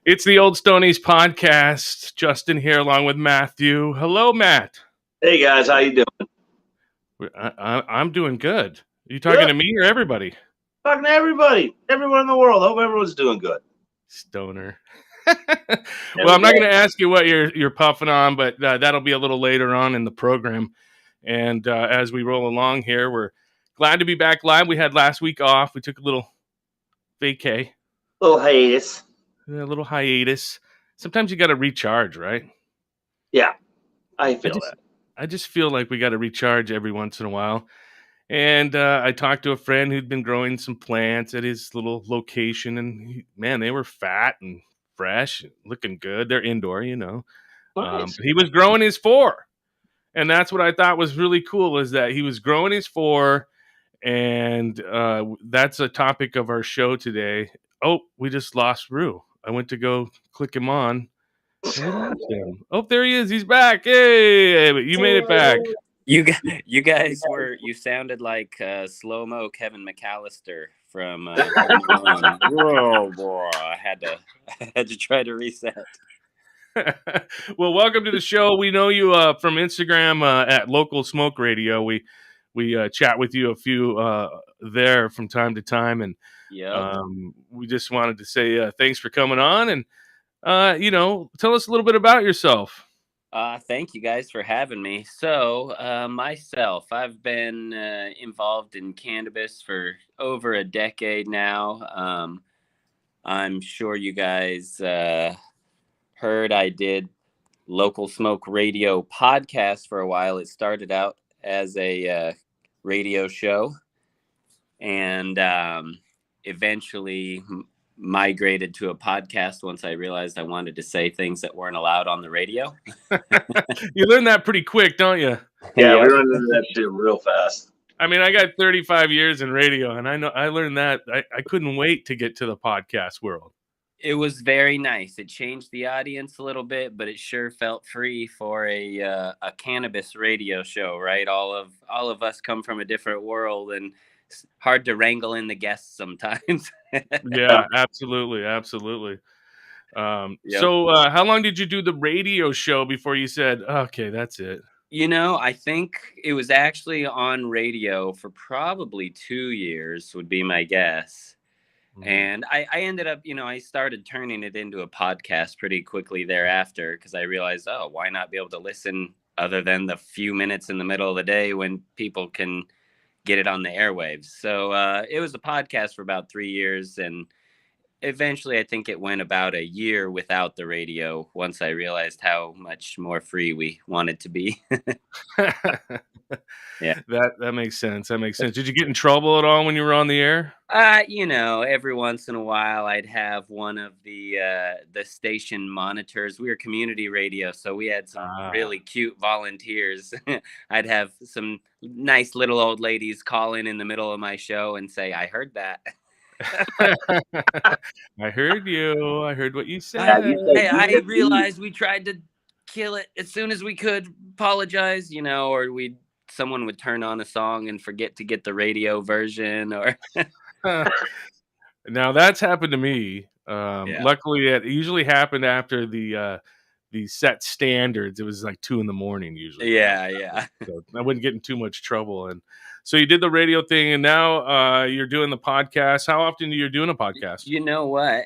It's the Old Stoney's podcast. Justin here along with Matthew. Hello, Matt. Hey guys, how you doing? I'm doing good. Are you talking Good. to me or everybody? Talking to everybody, everyone in the world. Hope everyone's doing good. Stoner. Well, I'm not going to ask you what you're puffing on, but that'll be a little later on in the program. And as we roll along here, we're glad to be back live. We had last week off. We took a little vacay. Little hiatus. A little hiatus. Sometimes you got to recharge, right? Yeah, I feel that. I just feel like we got to recharge every once in a while. And I talked to a friend who'd been growing some plants at his little location, and man, they were fat and fresh, looking good. They're indoor, you know. Nice. But he was growing his 4, and that's what I thought was really cool is that he was growing his 4, and that's a topic of our show today. Oh, we just lost Rue. I went to go click him on. And we lost him. Oh, there he is. He's back. Hey, you made it back. You guys you sounded like slow-mo Kevin McAllister from whoa boy, I had to try to reset. Well, welcome to the show. We know you from Instagram at Local Smoke Radio. We chat with you a few there from time to time, and we just wanted to say thanks for coming on, and tell us a little bit about yourself. Thank you guys for having me. So myself, I've been involved in cannabis for over a decade now. I'm sure you guys heard I did Local Smoke Radio podcast for a while. It started out as a radio show and eventually migrated to a podcast once I realized I wanted to say things that weren't allowed on the radio. You learn that pretty quick, don't you? Yeah, we run into that shit real fast. I mean, I got 35 years in radio, and I know I learned that. I couldn't wait to get to the podcast world. It was very nice. It changed the audience a little bit, but it sure felt free for a cannabis radio show, right? All of us come from a different world, and it's hard to wrangle in the guests sometimes. Yeah, absolutely. So how long did you do the radio show before you said, okay, that's it? I think it was actually on radio for probably 2 years would be my guess. Mm-hmm. And I ended up, I started turning it into a podcast pretty quickly thereafter because I realized, why not be able to listen other than the few minutes in the middle of the day when people can get it on the airwaves. So it was a podcast for about 3 years, and eventually I think it went about a year without the radio once I realized how much more free we wanted to be. Yeah, that makes sense. Did you get in trouble at all when you were on the air? Every once in a while I'd have one of the station monitors. We were community radio, so we had some really cute volunteers. I'd have some nice little old ladies call in the middle of my show and say, "I heard that." I heard you. I heard what you said. I realized we tried to kill it as soon as we could. Apologize, or someone would turn on a song and forget to get the radio version, or. Now that's happened to me. Luckily, it usually happened after the set standards. It was like 2 a.m. usually. Yeah. So I wouldn't get in too much trouble. And so you did the radio thing, and now you're doing the podcast. How often are you doing a podcast? You know what?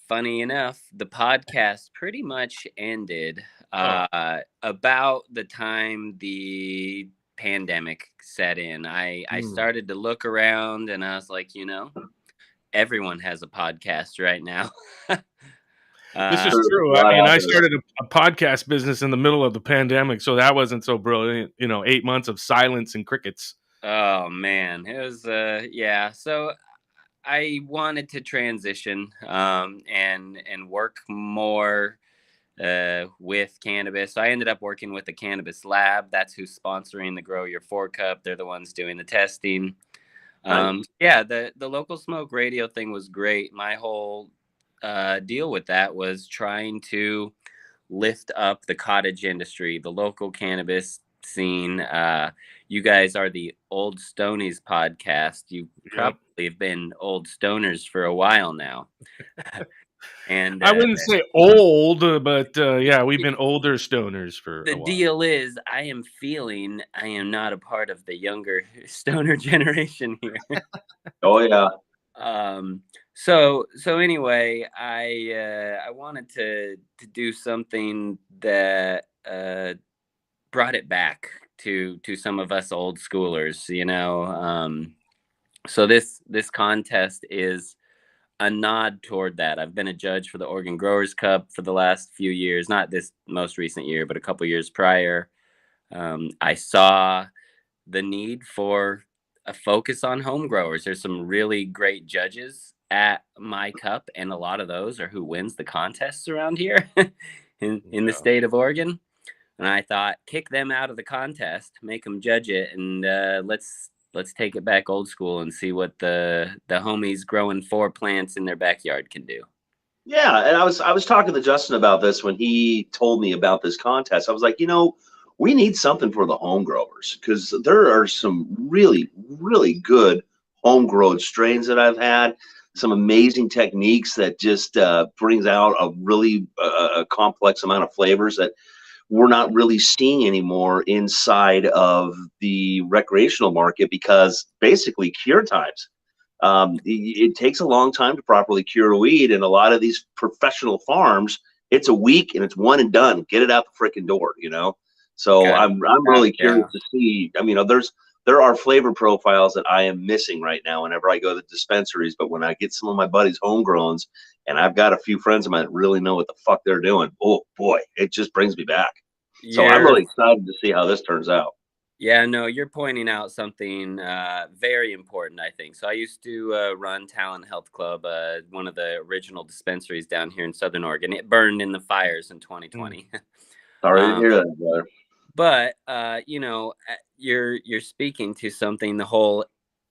Funny enough, the podcast pretty much ended about the time the pandemic set in. I started to look around, and I was like, everyone has a podcast right now. This is true. I mean, I started a podcast business in the middle of the pandemic, so that wasn't so brilliant. 8 months of silence and crickets. Oh man, it was So I wanted to transition and work more with cannabis. So I ended up working with the Cannabis Lab. That's who's sponsoring the Grow Your 4 Cup. They're the ones doing the testing. The Local Smoke Radio thing was great. My whole deal with that was trying to lift up the cottage industry, the local cannabis scene. You guys are the Old Stoney's podcast. You probably have been old stoners for a while now. And I wouldn't say old, but yeah, we've been older stoners for the a while. deal is, I am not a part of the younger stoner generation here. Oh yeah. So anyway, I wanted to do something that brought it back to some of us old schoolers, you know. So this contest is a nod toward that. I've been a judge for the Oregon Growers Cup for the last few years, not this most recent year, but a couple years prior. I saw the need for a focus on home growers. There's some really great judges at my cup, and a lot of those are who wins the contests around here in the state of Oregon. And I thought, kick them out of the contest, make them judge it, and let's take it back old school and see what the homies growing 4 plants in their backyard can do. Yeah, and I was talking to Justin about this when he told me about this contest. I was like, we need something for the home growers, because there are some really, really good homegrown strains that I've had. Some amazing techniques that just brings out a really complex amount of flavors that we're not really seeing anymore inside of the recreational market, because basically cure times. It takes a long time to properly cure a weed, and a lot of these professional farms, it's a week and it's one and done. Get it out the freaking door, So I'm really curious to see. I mean, there are flavor profiles that I am missing right now whenever I go to dispensaries. But when I get some of my buddies' homegrowns, and I've got a few friends of mine that really know what the fuck they're doing, oh boy, it just brings me back. So I'm really excited to see how this turns out. Yeah, no, you're pointing out something very important, I think. So I used to run Talent Health Club, one of the original dispensaries down here in Southern Oregon. It burned in the fires in 2020. Sorry to hear that, brother. But you're speaking to something. The whole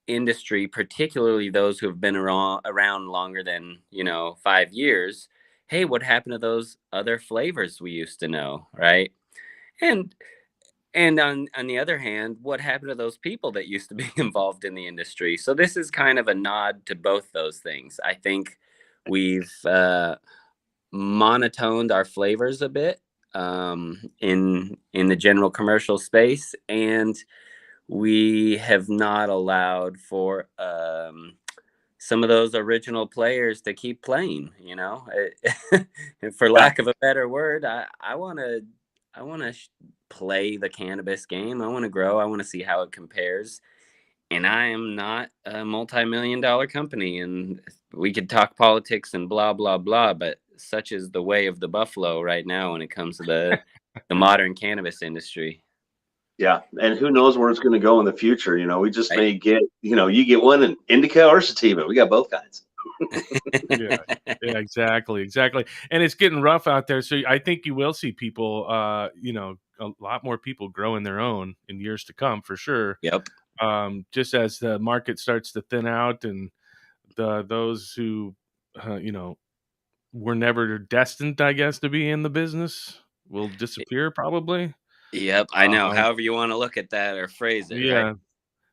industry, particularly those who have been around longer than 5 years. Hey, what happened to those other flavors we used to know, right? And on the other hand, what happened to those people that used to be involved in the industry? So this is kind of a nod to both those things. I think we've monotoned our flavors a bit in the general commercial space, and we have not allowed for some of those original players to keep playing. For lack of a better word, I want to play the cannabis game. I want to grow. I want to see how it compares. And I am not a multi-million-dollar company. And we could talk politics and blah, blah, blah, but such is the way of the buffalo right now when it comes to the modern cannabis industry. Yeah, and who knows where it's going to go in the future? We just may get, you get one in indica or sativa. We got both kinds. Yeah, exactly. And it's getting rough out there. So I think you will see people, a lot more people growing their own in years to come, for sure. Yep. Just as the market starts to thin out, and those who, were never destined, I guess, to be in the business will disappear probably. Yep, I know. However you want to look at that or phrase it, yeah, right?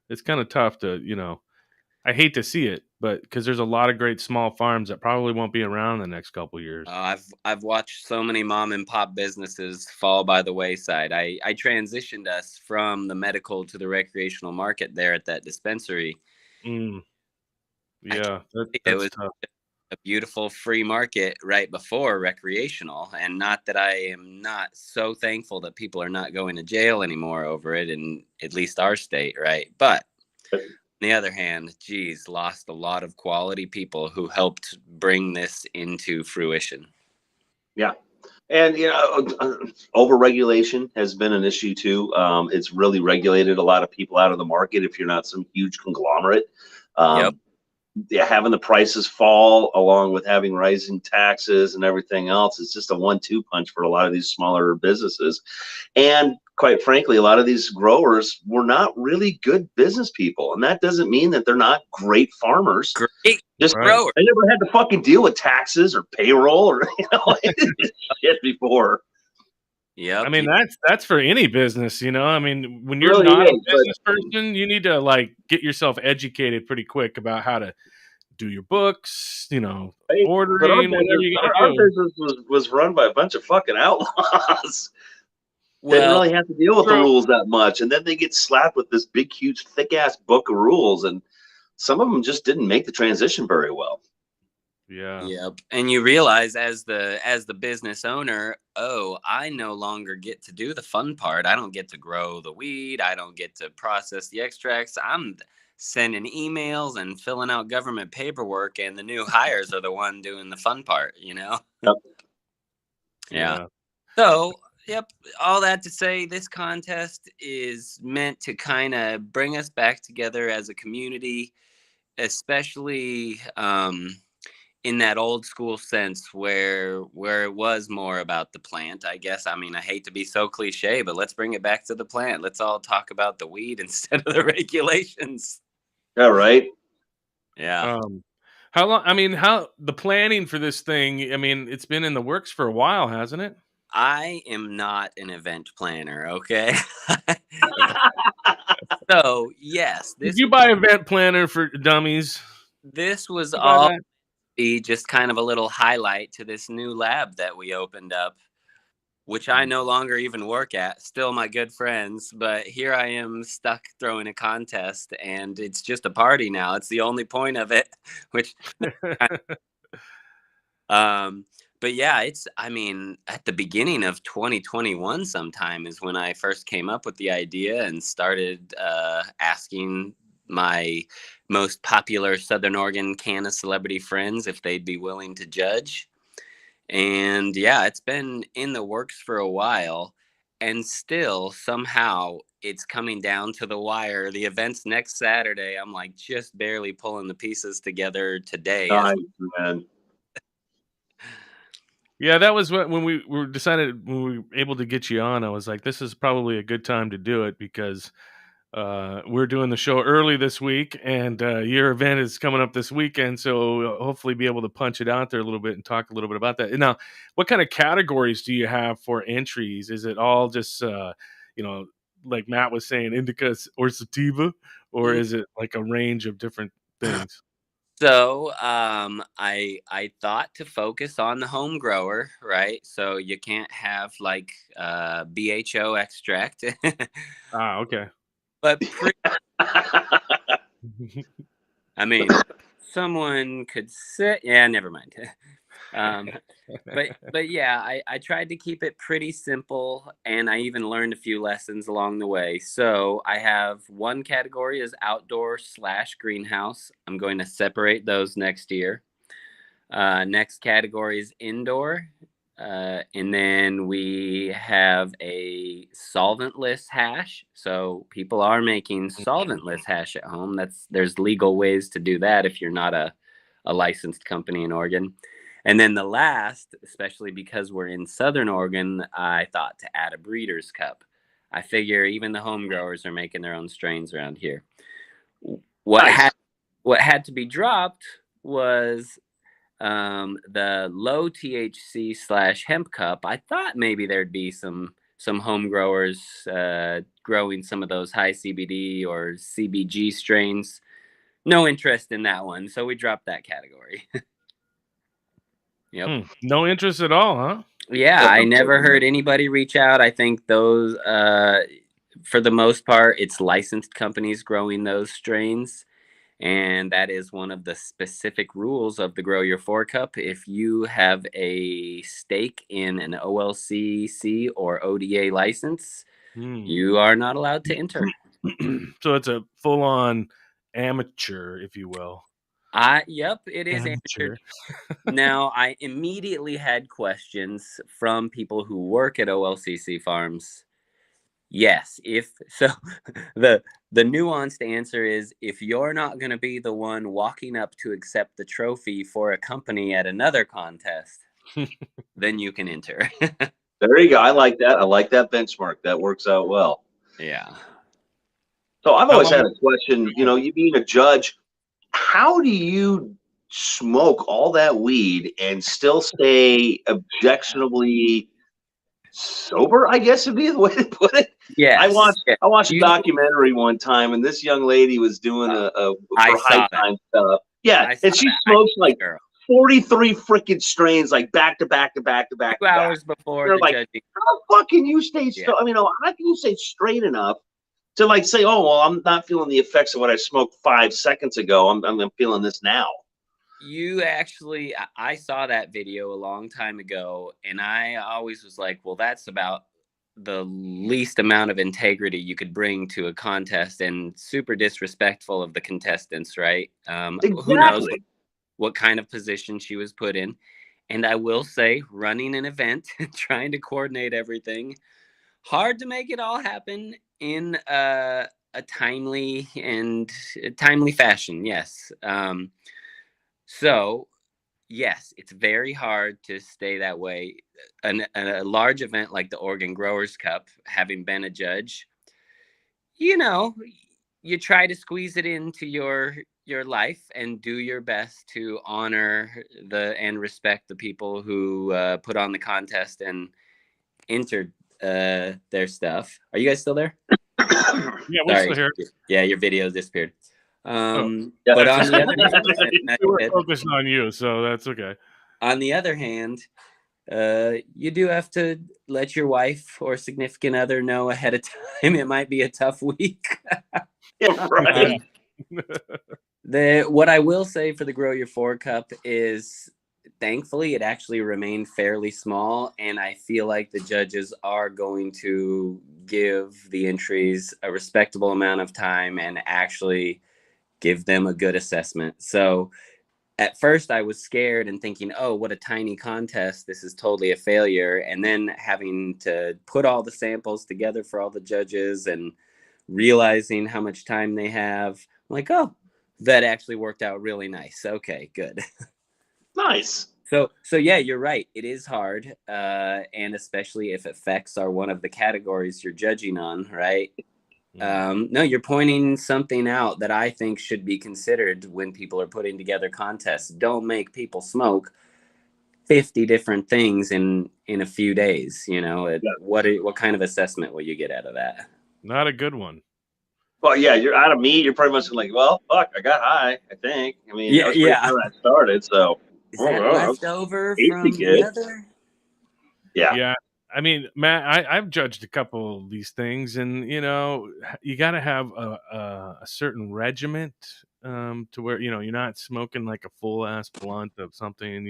It's kind of tough to, I hate to see it, but because there's a lot of great small farms that probably won't be around in the next couple of years. I've watched so many mom and pop businesses fall by the wayside. I transitioned us from the medical to the recreational market there at that dispensary. Yeah, it was tough. A beautiful free market right before recreational, and not that I am not so thankful that people are not going to jail anymore over it in at least our state, right? But on the other hand, lost a lot of quality people who helped bring this into fruition. Yeah. And, overregulation has been an issue too. It's really regulated a lot of people out of the market if you're not some huge conglomerate. Yep. Having the prices fall along with having rising taxes and everything else, it's just a 1-2 punch for a lot of these smaller businesses. And quite frankly, a lot of these growers were not really good business people. And that doesn't mean that they're not great farmers. Great. Just growers. They never had to fucking deal with taxes or payroll or shit before. Yeah, I mean, that's for any business, I mean, when you're really not a business person, you need to get yourself educated pretty quick about how to do your books, you know, Right? But ordering, whatever you got our to do. business was run by a bunch of fucking outlaws. Didn't Well, really have to deal with the True. rules that much, and then they get slapped with this big, huge, thick ass book of rules, and some of them just didn't make the transition very well. Yeah. yep. And you realize as the business owner, oh, I no longer get to do the fun part. I don't get to grow the weed. I don't get to process the extracts. I'm sending emails and filling out government paperwork, and the new hires are the one doing the fun part, you know? Yep. Yeah. So, yep, all that to say, this contest is meant to kind of bring us back together as a community, especially in that old school sense where it was more about the plant, I guess. I mean, I hate to be so cliche, but let's bring it back to the plant. Let's all talk about the weed instead of the regulations. Yeah, right. Yeah. How long? I mean, how the planning for this thing? I mean, it's been in the works for a while, hasn't it? I am not an event planner, okay? So, yes, Did you buy event planner for dummies? this was You buy all that? be just kind of a little highlight to this new lab that we opened up, which I no longer even work at. Still my good friends, but here I am stuck throwing a contest, and it's just a party now. It's the only point of it, which but yeah, I mean, at the beginning of 2021 sometime is when I first came up with the idea and started asking my most popular Southern Oregon canna celebrity friends if they'd be willing to judge. And yeah, it's been in the works for a while, and still somehow it's coming down to the wire. The event's next Saturday. I'm like just barely pulling the pieces together today. Nice, man. Yeah, that was when we decided when we were able to get you on. I was like, this is probably a good time to do it because we're doing the show early this week, and your event is coming up this weekend. So we'll hopefully be able to punch it out there a little bit and talk a little bit about that. Now, what kind of categories do you have for entries? Is it all just you know, like Matt was saying, indica or sativa, or is it like a range of different things? So I thought to focus on the home grower, right? So you can't have like BHO extract, Ah, okay. but I mean, someone could say, yeah, never mind. But yeah, I tried to keep it pretty simple, and I even learned a few lessons along the way. So I have one category is outdoor / greenhouse. I'm going to separate those next year. Next category is indoor. And then we have a solventless hash. So people are making solventless hash at home. There's legal ways to do that if you're not a licensed company in Oregon. And then the last, especially because we're in Southern Oregon, I thought to add a breeder's cup. I figure even the home growers are making their own strains around here. What had to be dropped was the low THC / hemp cup. I thought maybe there'd be some home growers growing some of those high CBD or CBG strains. No interest in that one, so we dropped that category. Yep. No interest at all, huh? Yeah, I never heard anybody reach out. I think those, for the most part, it's licensed companies growing those strains. And that is one of the specific rules of the Grow Your 4 Cup. If you have a stake in an OLCC or ODA license, you are not allowed to enter. So it's a full-on amateur, if you will. Yep, it is amateur. Now, I immediately had questions from people who work at OLCC farms. Yes, the nuanced answer is if you're not going to be the one walking up to accept the trophy for a company at another contest, then you can enter. There you go. I like that. I like that benchmark. That works out well. Yeah. So I've always had a question, you know, you being a judge, how do you smoke all that weed and still stay objectionably sober, I guess would be the way to put it? Yeah. I watched a documentary one time, and this young lady was doing for high time stuff. Yeah, and she smokes like 43 freaking strains, like back to back to back to back. 2 hours before They're the like, judging. how the fuck can you stay still? I mean, how can you stay straight enough to like say, oh, well, I'm not feeling the effects of what I smoked 5 seconds ago. I'm feeling this now. You actually, I saw that video a long time ago, and I always was like, well, that's about the least amount of integrity you could bring to a contest, and super disrespectful of the contestants, right? Exactly. Who knows what kind of position she was put in. And I will say, running an event, trying to coordinate everything, hard to make it all happen in a timely fashion. Yes. So, yes, it's very hard to stay that way. A large event like the Oregon Growers Cup, having been a judge, you try to squeeze it into your life and do your best to honor and respect the people who put on the contest and entered their stuff. Are you guys still there? Yeah, we're still here. Yeah, your video disappeared. But on the other hand, we're focused on you, so that's okay. On the other hand, you do have to let your wife or significant other know ahead of time it might be a tough week. Yeah, right. What I will say for the Grow Your 4 Cup is, thankfully, it actually remained fairly small, and I feel like the judges are going to give the entries a respectable amount of time and actually give them a good assessment. So at first I was scared and thinking, oh, what a tiny contest. This is totally a failure. And then having to put all the samples together for all the judges and realizing how much time they have, I'm like, oh, that actually worked out really nice. Okay, good. Nice. So yeah, you're right. It is hard. And especially if effects are one of the categories you're judging on, right? No, you're pointing something out that I think should be considered when people are putting together contests. Don't make people smoke 50 different things in a few days. What kind of assessment will you get out of that? Not a good one. Well, yeah, you're out of meat. You're pretty much like, well, fuck, I got high, I think. I mean, that was pretty sure I started, so. Is that leftover from the other? Yeah. I mean, Matt, I've judged a couple of these things, and you got to have a certain regiment to where you're not smoking like a full ass blunt of something.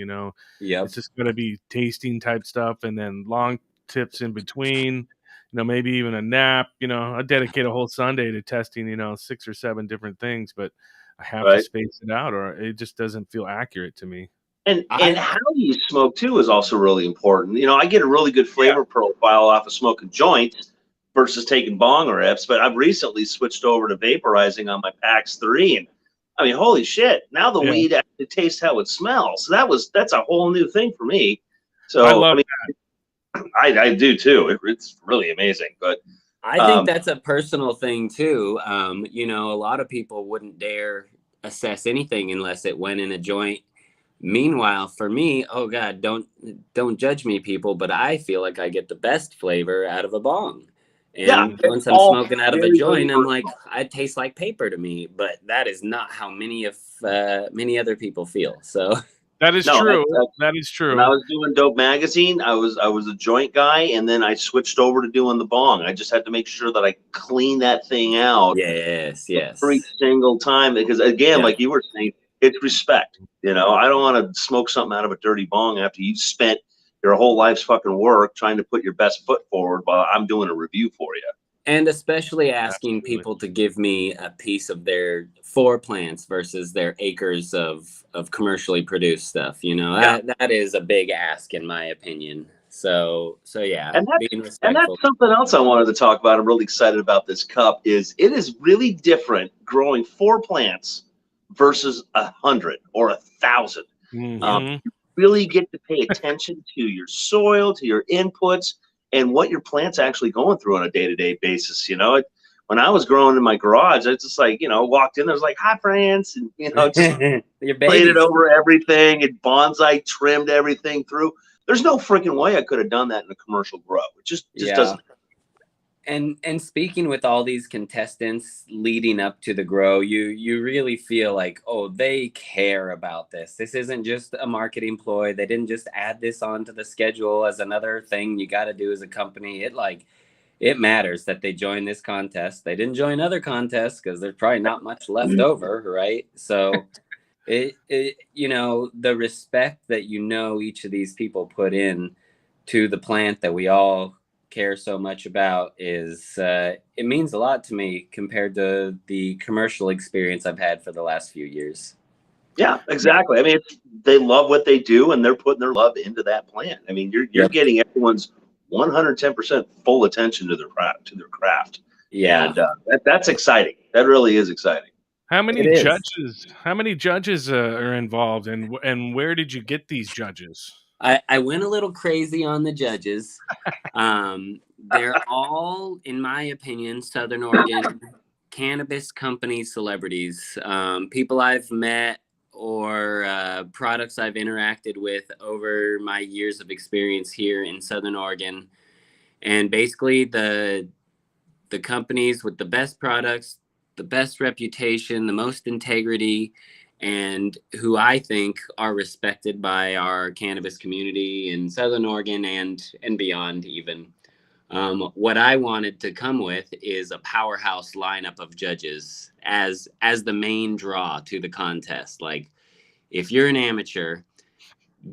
It's just going to be tasting type stuff, and then long tips in between. Maybe even a nap. I dedicate a whole Sunday to testing 6 or 7 different things, but I have to space it out, or it just doesn't feel accurate to me. And how you smoke too is also really important. I get a really good flavor profile off of smoking joints versus taking bong rips. But I've recently switched over to vaporizing on my PAX 3, and I mean, holy shit! Now the weed actually tastes how it smells. So that's a whole new thing for me. So I love that. I do too. It's really amazing. But I think that's a personal thing too. A lot of people wouldn't dare assess anything unless it went in a joint. Meanwhile, for me, oh God, don't judge me, people, but I feel like I get the best flavor out of a bong. And once I'm smoking out of a joint, I'm like, it tastes like paper to me. But that is not how many other people feel. So that is true. That is true. When I was doing Dope Magazine, I was a joint guy, and then I switched over to doing the bong. I just had to make sure that I clean that thing out. Yes. Every single time, because again, like you were saying, it's respect. I don't want to smoke something out of a dirty bong after you've spent your whole life's fucking work trying to put your best foot forward while I'm doing a review for you. And especially asking people to give me a piece of their 4 plants versus their acres of commercially produced stuff. That is a big ask in my opinion. So yeah, being respectful. And that's something else I wanted to talk about. I'm really excited about this cup. It is really different growing 4 plants versus 100 or 1,000. You really get to pay attention to your soil, to your inputs, and what your plant's actually going through on a day-to-day basis. When I was growing in my garage, it's just like, walked in, there was like, hi, friends, and just plated over everything and bonsai trimmed everything through. There's no freaking way I could have done that in a commercial grow. It just doesn't. And speaking with all these contestants leading up to the grow, you really feel like, oh, they care about this. This isn't just a marketing ploy. They didn't just add this onto the schedule as another thing you got to do as a company. It matters that they join this contest. They didn't join other contests because there's probably not much left over, right? So the respect that each of these people put in to the plant that we all care so much about is it means a lot to me compared to the commercial experience I've had for the last few years. Yeah, exactly. I mean, they love what they do, and they're putting their love into that plant. I mean, you're getting everyone's 110% full attention to their craft. Yeah, and that's exciting. That really is exciting. How many judges? How many judges are involved, and where did you get these judges? I went a little crazy on the judges. They're all, in my opinion, Southern Oregon cannabis company celebrities, people I've met or products I've interacted with over my years of experience here in Southern Oregon. And basically the companies with the best products, the best reputation, the most integrity, and who I think are respected by our cannabis community in Southern Oregon and beyond even. What I wanted to come with is a powerhouse lineup of judges as the main draw to the contest. Like, if you're an amateur,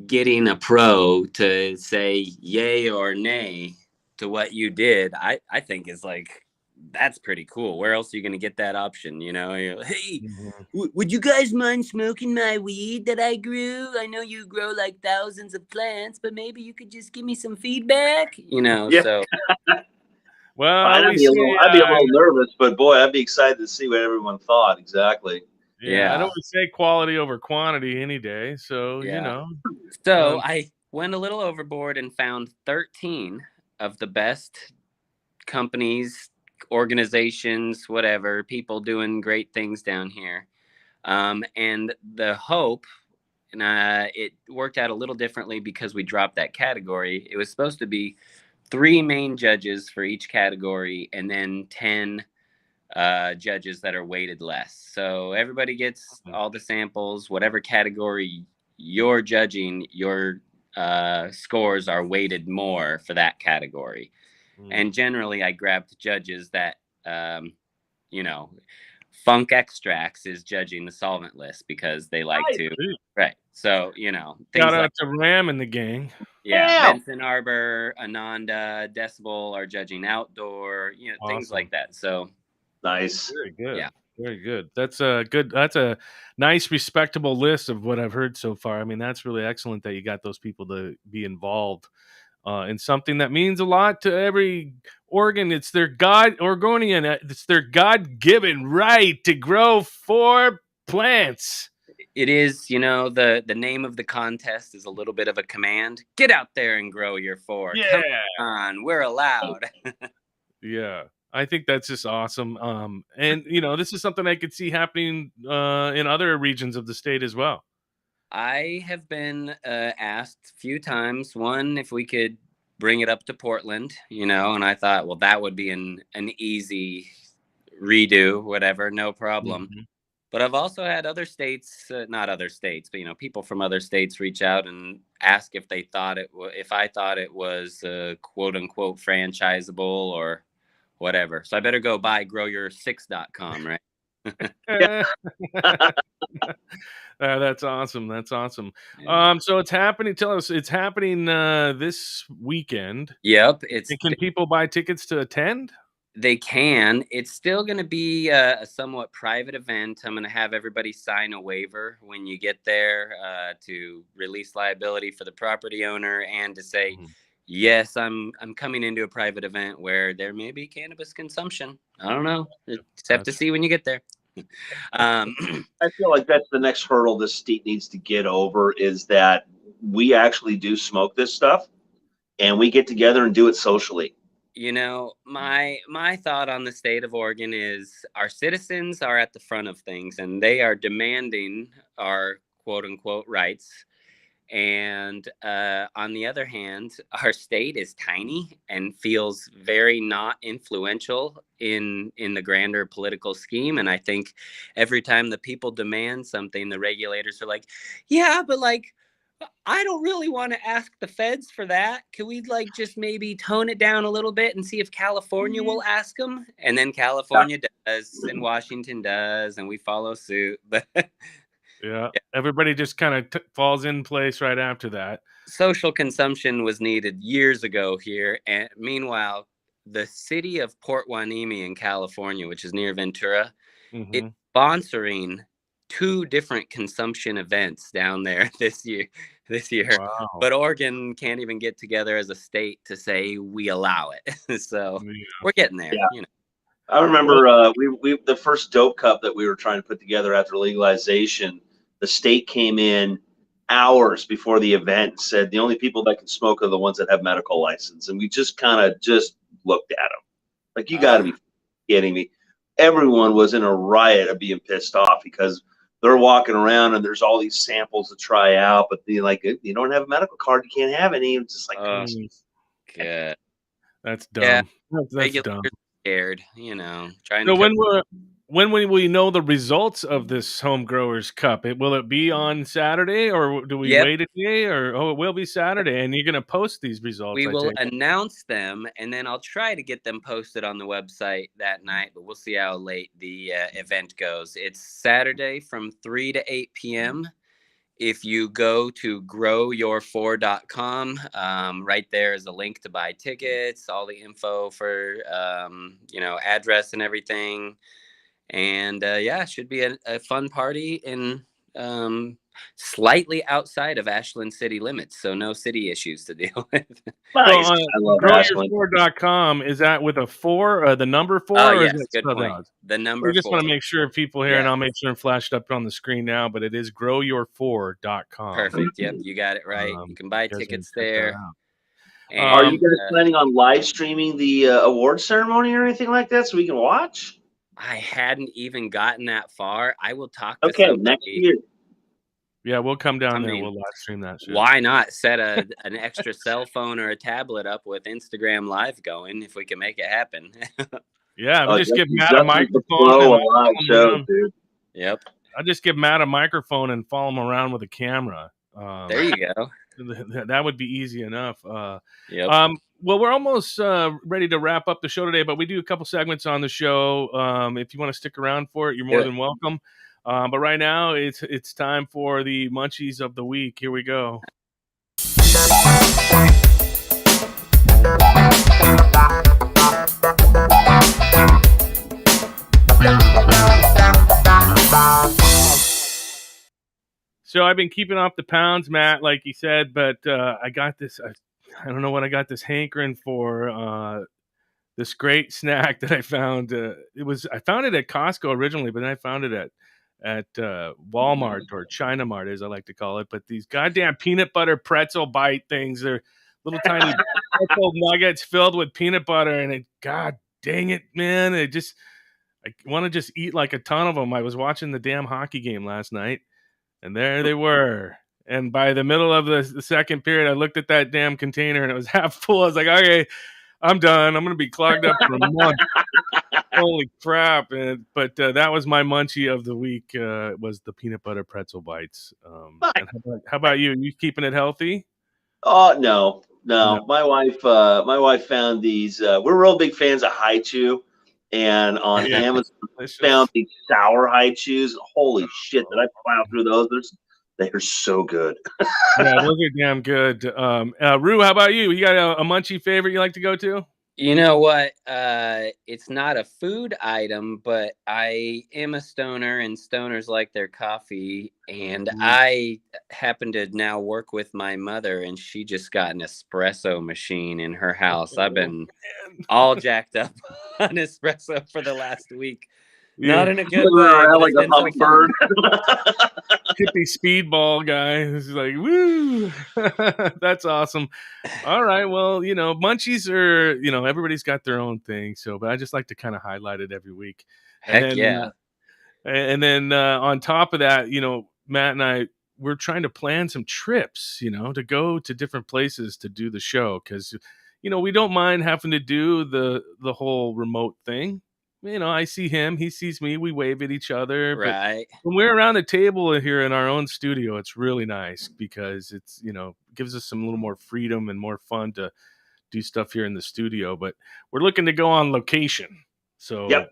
getting a pro to say yay or nay to what you did, I think is like, that's pretty cool. Where else are you going to get that option? You're like, hey, would you guys mind smoking my weed that I grew? I know you grow like thousands of plants, but maybe you could just give me some feedback, Yeah. So. Well, I'd be a little nervous, but boy, I'd be excited to see what everyone thought. Exactly. Yeah, I don't say quality over quantity any day. So, So I went a little overboard and found 13 of the best companies, organizations, whatever, people doing great things down here. And the hope, and it worked out a little differently because we dropped that category. It was supposed to be 3 main judges for each category and then 10 judges that are weighted less. So everybody gets all the samples, whatever category you're judging, your scores are weighted more for that category. And generally I grabbed judges that, Funk Extracts is judging the solvent list because they like to. Right. So, things shout out like to Ram and the gang. Yeah, Benson Arbor, Ananda, Decibel are judging outdoor, things like that. So nice. Very good. Yeah. Very good. That's a nice, respectable list of what I've heard so far. I mean, that's really excellent that you got those people to be involved in something that means a lot to every Oregon. It's their Oregonian. It's their God-given right to grow 4 plants. It is, the name of the contest is a little bit of a command. Get out there and grow your 4. Yeah. Come on, we're allowed. Yeah. I think that's just awesome. And this is something I could see happening in other regions of the state as well. I have been asked a few times, one, if we could bring it up to Portland, and I thought, well, that would be an easy redo, whatever, no problem. Mm-hmm. But I've also had other states, not other states, but, people from other states reach out and ask if I thought it was quote unquote franchisable or whatever. So I better go buy growyour6.com, right? That's awesome. That's awesome. Yeah. So it's happening. Tell us, it's happening this weekend. Yep. Can people buy tickets to attend? They can. It's still going to be a somewhat private event. I'm going to have everybody sign a waiver when you get there to release liability for the property owner and to say, yes, I'm coming into a private event where there may be cannabis consumption. I don't know. Just have to see when you get there. I feel like that's the next hurdle this state needs to get over, is that we actually do smoke this stuff and we get together and do it socially. My thought on the state of Oregon is our citizens are at the front of things and they are demanding our quote unquote rights. And on the other hand, our state is tiny and feels very not influential in the grander political scheme. And I think every time the people demand something, the regulators are like, yeah, but like, I don't really want to ask the feds for that. Can we like just maybe tone it down a little bit and see if California will ask them? And then California does, and Washington does, and we follow suit. But Yeah. Everybody just kind of falls in place right after that. social consumption was needed years ago here. And meanwhile, the city of Port Hueneme in California, which is near Ventura, is sponsoring 2 different consumption events down there this year. Wow. But Oregon can't even get together as a state to say we allow it. So we're getting there. Yeah. You know. I remember we the first dope cup that we were trying to put together after legalization, the state came in hours before the event and said the only people that can smoke are the ones that have medical license, and we just kind of just looked at them like, you got to be kidding me. Everyone was in a riot of being pissed off because they're walking around and there's all these samples to try out, but they like, you don't have a medical card, you can't have any. It's just like, Good. That's dumb. Yeah. That's dumb. Scared, you know. Trying So to when will we know the results of this Home Growers Cup? Will it be on Saturday, or do we wait a day? Or it will be Saturday, and you're going to post these results. We will announce them, and then I'll try to get them posted on the website that night. But we'll see how late the event goes. It's Saturday from 3 to 8 p.m. If you go to growyour4.com, right there is a link to buy tickets, all the info for, address and everything. And it should be a fun party in slightly outside of Ashland city limits. So no city issues to deal with. Nice. So I love Ashland. growyour4.com, is that with a 4, the number 4? Oh, or yes, is it good point. out? The number We just 4. want to make sure people here, and I'll make sure I'm flashed up on the screen now, but it is growyour4.com. Perfect. Yep, you got it right. You can buy tickets there. And, are you guys planning on live streaming the award ceremony or anything like that so we can watch? I hadn't even gotten that far. I will talk to somebody next year. Yeah, we'll come down there. We'll live stream that shit. Why not set an extra cell phone or a tablet up with Instagram Live going if we can make it happen? Yeah, I'll just give Matt a microphone. Yep. I'll just give Matt a microphone and follow him around with a camera. There you go. That would be easy enough. Yep. Well, we're almost ready to wrap up the show today, but we do a couple segments on the show. If you want to stick around for it, you're more than welcome. But right now, it's time for the Munchies of the week. Here we go. So I've been keeping off the pounds, Matt, like you said, but I got this. I don't know what I got this hankering for. This great snack that I found. I found it at Costco originally, but then I found it at Walmart, or China Mart, as I like to call it. But these goddamn peanut butter pretzel bite things, they're little tiny pretzel nuggets filled with peanut butter, and God dang it, man! I want to just eat like a ton of them. I was watching the damn hockey game last night, and there they were. And by the middle of the second period, I looked at that damn container, and it was half full. I was like, okay, I'm done. I'm going to be clogged up for a month. Holy crap. But that was my munchie of the week, was the peanut butter pretzel bites. How about you? You keeping it healthy? Oh, no. My wife found these. We're real big fans of High Chew. And on Amazon, found these sour High Chews. Holy shit, did I plow through those? They're so good. Yeah, those are damn good. Rue, how about you? You got a munchie favorite you like to go to? You know what? It's not a food item, but I am a stoner, and stoners like their coffee. And I happen to now work with my mother, and she just got an espresso machine in her house. I've been all jacked up on espresso for the last week. Yeah. Not in a good way. Like a hummingbird. Hippie speedball guy who's like, woo. That's awesome. All right. Well, munchies are, everybody's got their own thing. So, but I just like to kind of highlight it every week. Heck yeah. And then on top of that, Matt and I we're trying to plan some trips, to go to different places to do the show because, we don't mind having to do the whole remote thing. I see him, he sees me, we wave at each other. But Right. when we're around the table here in our own studio, it's really nice because it's, gives us some little more freedom and more fun to do stuff here in the studio. But we're looking to go on location. So, Yep.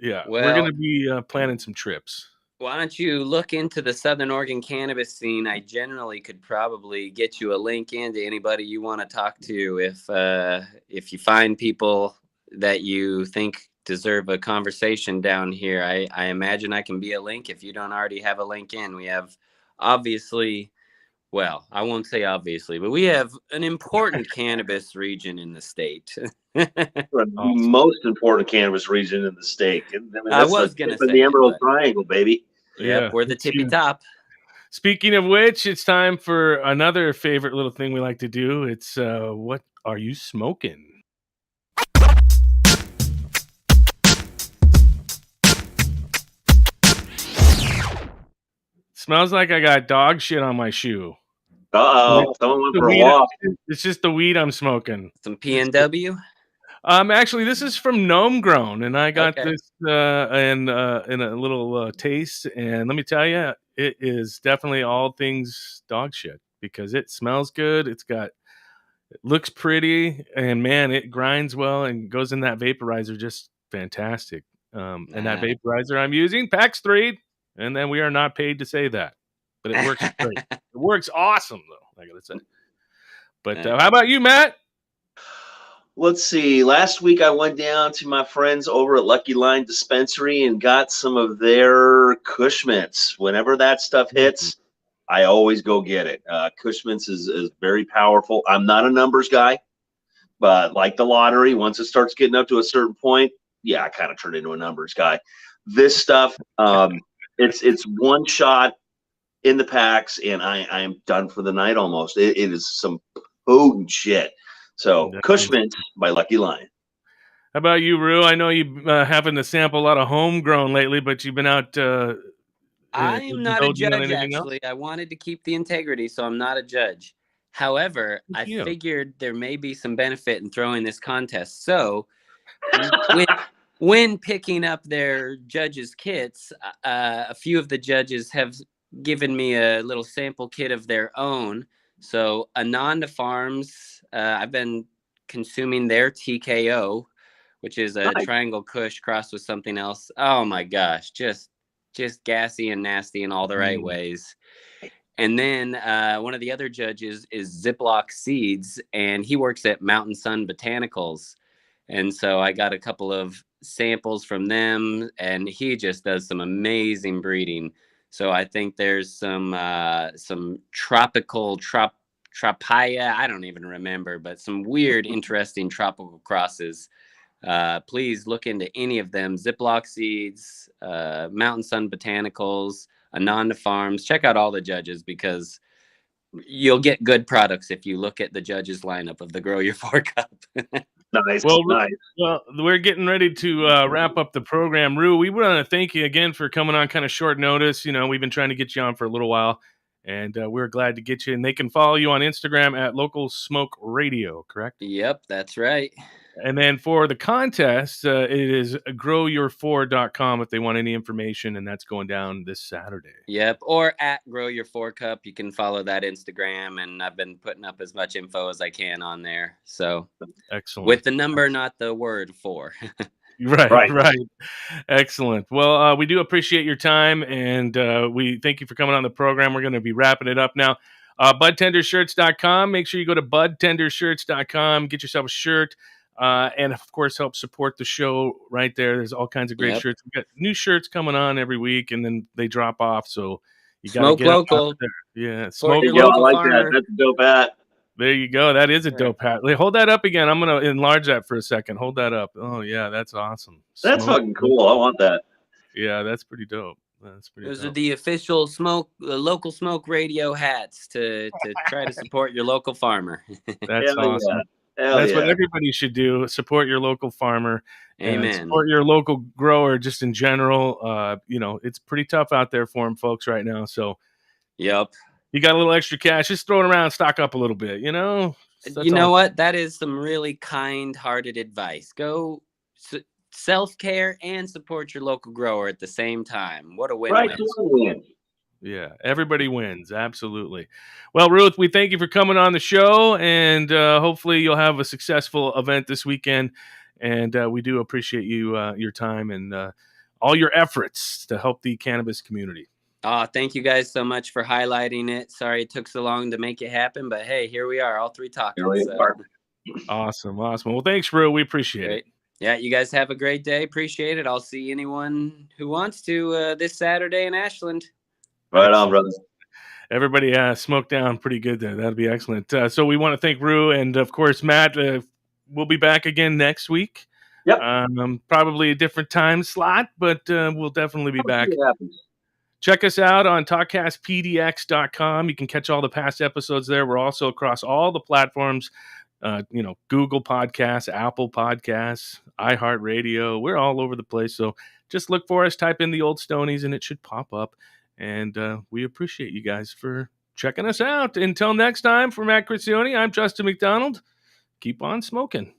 yeah, we're Well, going to be planning some trips. Why don't you look into the Southern Oregon cannabis scene? I generally could probably get you a link into anybody you want to talk to if you find people that you think deserve a conversation down here. I imagine I can be a link if you don't already have a link in. We have obviously, well, I won't say obviously, but we have an important cannabis region in the state. The most important cannabis region in the state. I mean, I that's was going to say the Emerald it, Triangle, baby. Yep, we're the it's tippy huge. top. Speaking of which, it's time for another favorite little thing we like to do. It's what are you smoking? Smells like I got dog shit on my shoe. Uh-oh, someone went for a walk. It's just the weed I'm smoking. Some PNW. Actually, this is from Gnome Grown, and I got Okay. this in a little taste, and let me tell you, it is definitely all things dog shit because it smells good. It looks pretty, and man, it grinds well and goes in that vaporizer just fantastic. And that vaporizer I'm using, PAX 3, and then we are not paid to say that, but it works great. It works awesome, though, I gotta say. But how about you, Matt? Let's see. Last week I went down to my friends over at Lucky Line Dispensary and got some of their Kush Mints. Whenever that stuff hits, I always go get it. Kush Mints is very powerful. I'm not a numbers guy, but like the lottery, once it starts getting up to a certain point, yeah, I kind of turn into a numbers guy. This stuff, it's one shot in the packs, and I am done for the night almost. It is some potent shit. So, Kush Mints by Lucky Line. How about you, Rue? I know you've having to sample a lot of homegrown lately, but you've been out. I'm not a judge, actually. I wanted to keep the integrity, so I'm not a judge. However, I figured there may be some benefit in throwing this contest. So, when picking up their judges' kits, a few of the judges have given me a little sample kit of their own. So, Ananda Farms, I've been consuming their TKO, which is a triangle kush crossed with something else. Oh my gosh, just gassy and nasty in all the right ways. And then one of the other judges is Ziploc Seeds, and he works at Mountain Sun Botanicals. And so I got a couple of samples from them, and he just does some amazing breeding. So I think there's some tropical tropaya, I don't even remember, but some weird, interesting tropical crosses. Please look into any of them. Ziploc Seeds, Mountain Sun Botanicals, Ananda Farms. Check out all the judges because you'll get good products if you look at the judges lineup of the Grow Your 4 Cup. Nice. Well, we're getting ready to wrap up the program. Rue, we want to thank you again for coming on kind of short notice. We've been trying to get you on for a little while, and we're glad to get you. And they can follow you on Instagram at Local Smoke Radio, correct? Yep, that's right. And then for the contest, it is growyour4.com if they want any information, and that's going down this Saturday. Yep, or at Grow Your 4 Cup. You can follow that Instagram, and I've been putting up as much info as I can on there. So, excellent. With the number, not the word 4. Right. Excellent. Well, we do appreciate your time, and we thank you for coming on the program. We're going to be wrapping it up now. Budtendershirts.com. Make sure you go to budtendershirts.com, get yourself a shirt. And of course, help support the show right there. There's all kinds of great shirts. We've got new shirts coming on every week, and then they drop off. So you got to get local. There. Yeah, smoke local. I like that. That's a dope hat. There you go. That is a dope hat. Hold that up again. I'm going to enlarge that for a second. Hold that up. Oh yeah, that's awesome. That's fucking cool. I want that. Yeah, that's pretty dope. Those are the official local smoke radio hats to try to support your local farmer. That's awesome. That's what everybody should do. Support your local farmer. Amen. Support your local grower just in general. It's pretty tough out there for them folks right now. So, yep. You got a little extra cash, just throw it around, stock up a little bit, you know? You know what? That is some really kind-hearted advice. Go self-care and support your local grower at the same time. What a win-win. Right. Yeah, everybody wins. Absolutely. Well, Ruth, we thank you for coming on the show, and hopefully you'll have a successful event this weekend. And we do appreciate you, your time, and all your efforts to help the cannabis community. Thank you guys so much for highlighting it. Sorry it took so long to make it happen, but hey, here we are, all three talking. Awesome. Well, thanks, Ru. We appreciate it. Yeah, you guys have a great day. Appreciate it. I'll see anyone who wants to this Saturday in Ashland. Right on, brother. Everybody smoked down pretty good there. That'll be excellent. So we want to thank Ru, and of course, Matt. We'll be back again next week. Yep. Probably a different time slot, but we'll definitely be back. Check us out on talkcastpdx.com. You can catch all the past episodes there. We're also across all the platforms, Google Podcasts, Apple Podcasts, iHeartRadio. We're all over the place. So just look for us, type in the Old Stonies, and it should pop up. And we appreciate you guys for checking us out. Until next time, for Matt Cristione, I'm Justin McDonald. Keep on smoking.